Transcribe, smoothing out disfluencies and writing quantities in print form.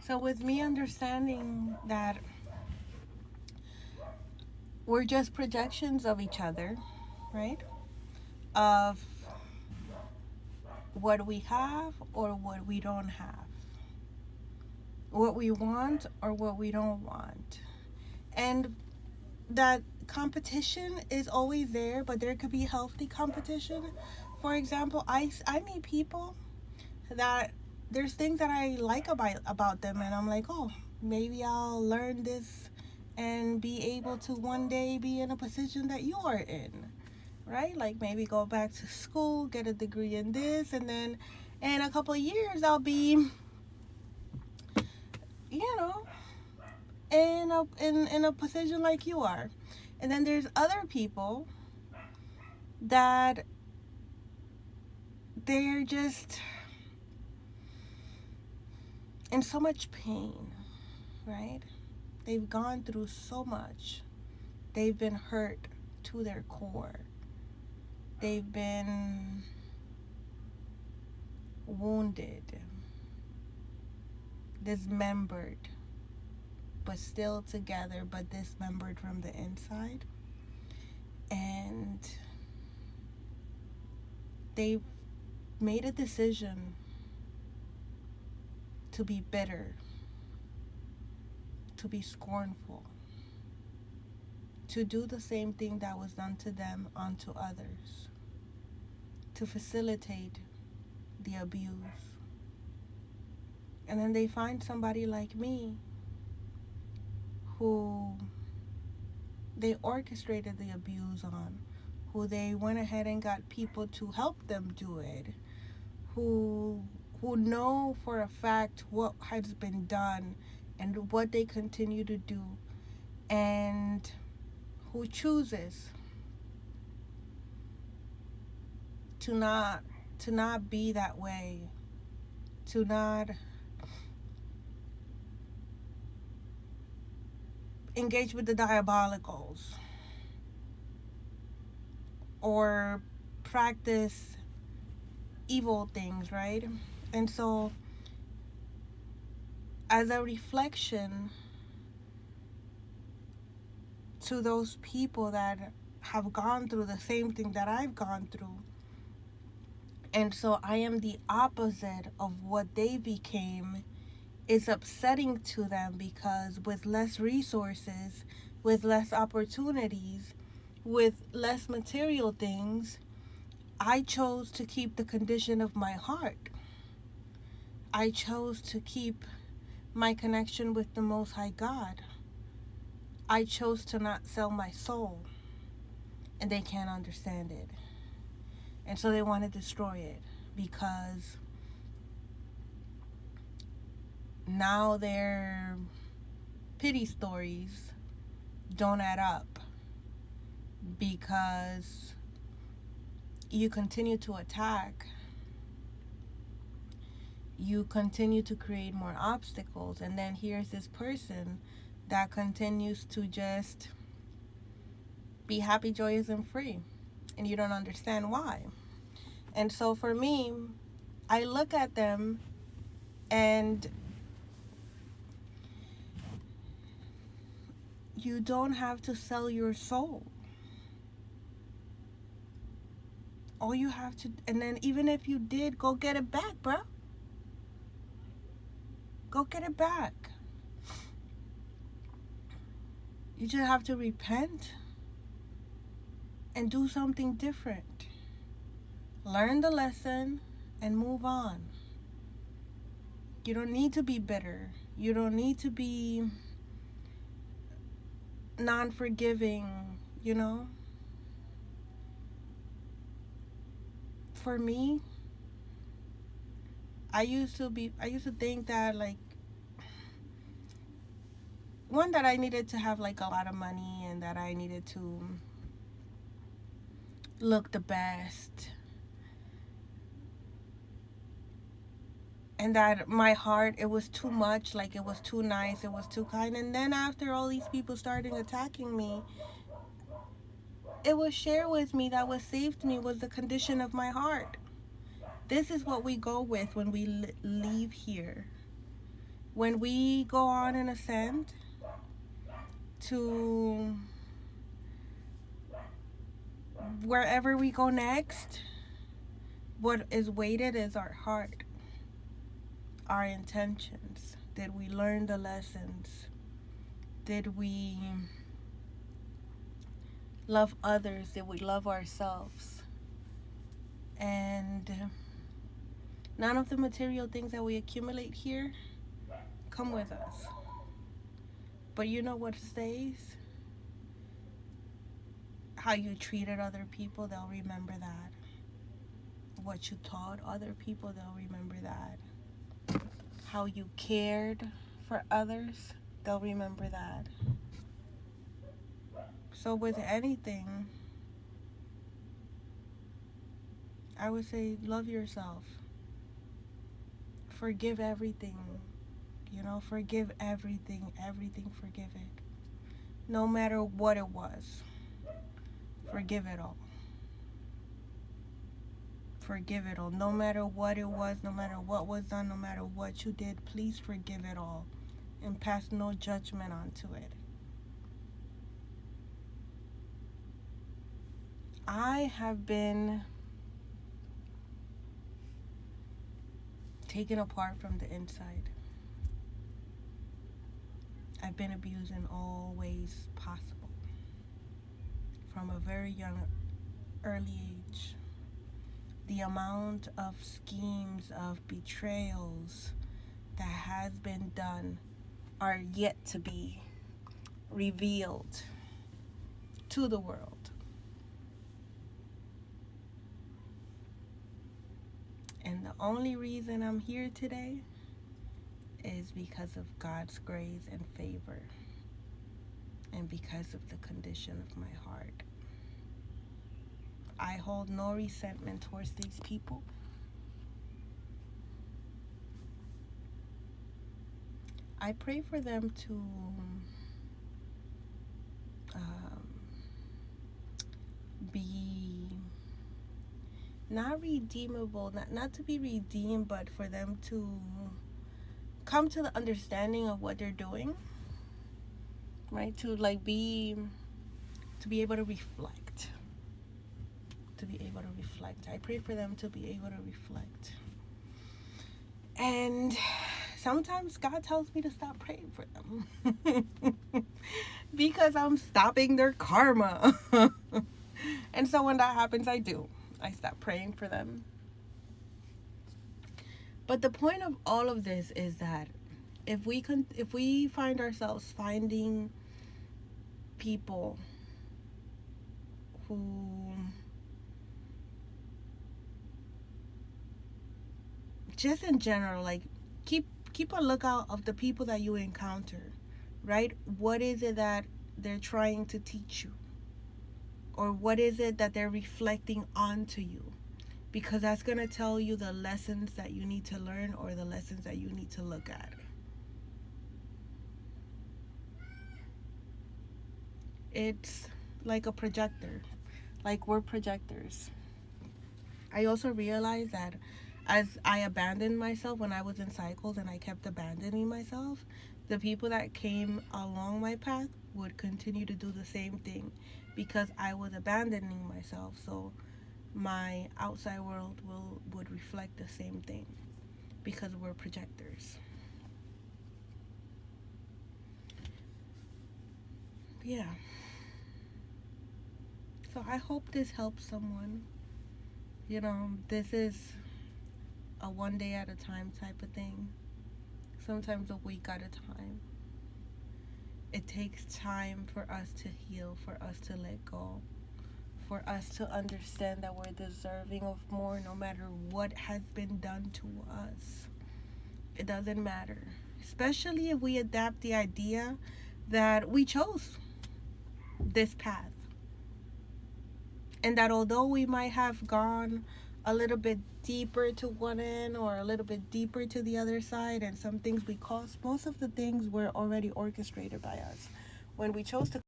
So, with me understanding that we're just projections of each other, right? Of what we have or what we don't have, what we want or what we don't want. And that competition is always there, but there could be healthy competition. For example, I meet people that there's things that I like about them, and I'm like, oh, maybe I'll learn this and be able to one day be in a position that you are in, right? Like maybe go back to school, get a degree in this, and then in a couple of years I'll be, you know, in a position like you are. And then there's other people that they're just in so much pain, right? They've gone through so much. They've been hurt to their core. They've been wounded, dismembered, but still together, but dismembered from the inside. And they've made a decision to be bitter, to be scornful, to do the same thing that was done to them onto others, to facilitate the abuse. And then they find somebody like me who they orchestrated the abuse on, who they went ahead and got people to help them do it, who know for a fact what has been done and what they continue to do, and who chooses to not be that way, to not engage with the diabolicals or practice evil things, right? And so, as a reflection to those people that have gone through the same thing that I've gone through, and so I am the opposite of what they became, is upsetting to them because with less resources, with less opportunities, with less material things, I chose to keep the condition of my heart. I chose to keep my connection with the Most High God. I chose to not sell my soul. And they can't understand it. And so they want to destroy it because now their pity stories don't add up, because you continue to attack, you continue to create more obstacles, and then here's this person that continues to just be happy, joyous, and free, and you don't understand why. And so for me, I look at them and you don't have to sell your soul. All you have to, and then even if you did, go get it back, bro. Go get it back. You just have to repent and do something different. Learn the lesson and move on. You don't need to be bitter. You don't need to be non-forgiving, you know? For me, I used to think that, like, one, that I needed to have like a lot of money and that I needed to look the best, and that my heart, it was too much, like it was too nice, it was too kind. And then after all these people started attacking me, it was shared with me that what saved me was the condition of my heart. This is what we go with when we leave here. When we go on an ascent to wherever we go next, what is weighted is our heart, our intentions. Did we learn the lessons? Did we love others? Did we love ourselves? And none of the material things that we accumulate here come with us. But you know what stays? How you treated other people, they'll remember that. What you taught other people, they'll remember that. How you cared for others, they'll remember that. So with anything, I would say love yourself. Forgive everything. Forgive everything. Everything, forgive it. No matter what it was, forgive it all. Forgive it all. No matter what it was, no matter what was done, no matter what you did, please forgive it all and pass no judgment onto it. I have been taken apart from the inside. I've been abused in all ways possible from a very young, early age. The amount of schemes, of betrayals that has been done are yet to be revealed to the world. And the only reason I'm here today is because of God's grace and favor, and because of the condition of my heart. I hold no resentment towards these people. I pray for them to be not redeemable, not to be redeemed, but for them to come to the understanding of what they're doing, right? To be able to reflect. I pray for them to be able to reflect. And sometimes God tells me to stop praying for them because I'm stopping their karma. And so when that happens, I stop praying for them. But the point of all of this is that if we find ourselves finding people who just in general, like, keep a lookout of the people that you encounter, right? What is it that they're trying to teach you? Or what is it that they're reflecting onto you? Because that's going to tell you the lessons that you need to learn or the lessons that you need to look at. It's like a projector. Like, we're projectors. I also realized that as I abandoned myself when I was in cycles and I kept abandoning myself, the people that came along my path would continue to do the same thing because I was abandoning myself. So my outside world would reflect the same thing because we're projectors. Yeah. So I hope this helps someone. This is a one day at a time type of thing. Sometimes a week at a time. It takes time for us to heal, for us to let go, for us to understand that we're deserving of more no matter what has been done to us. It doesn't matter. Especially if we adapt the idea that we chose this path. And that although we might have gone a little bit deeper to one end or a little bit deeper to the other side, and some things we caused, most of the things were already orchestrated by us. When we chose to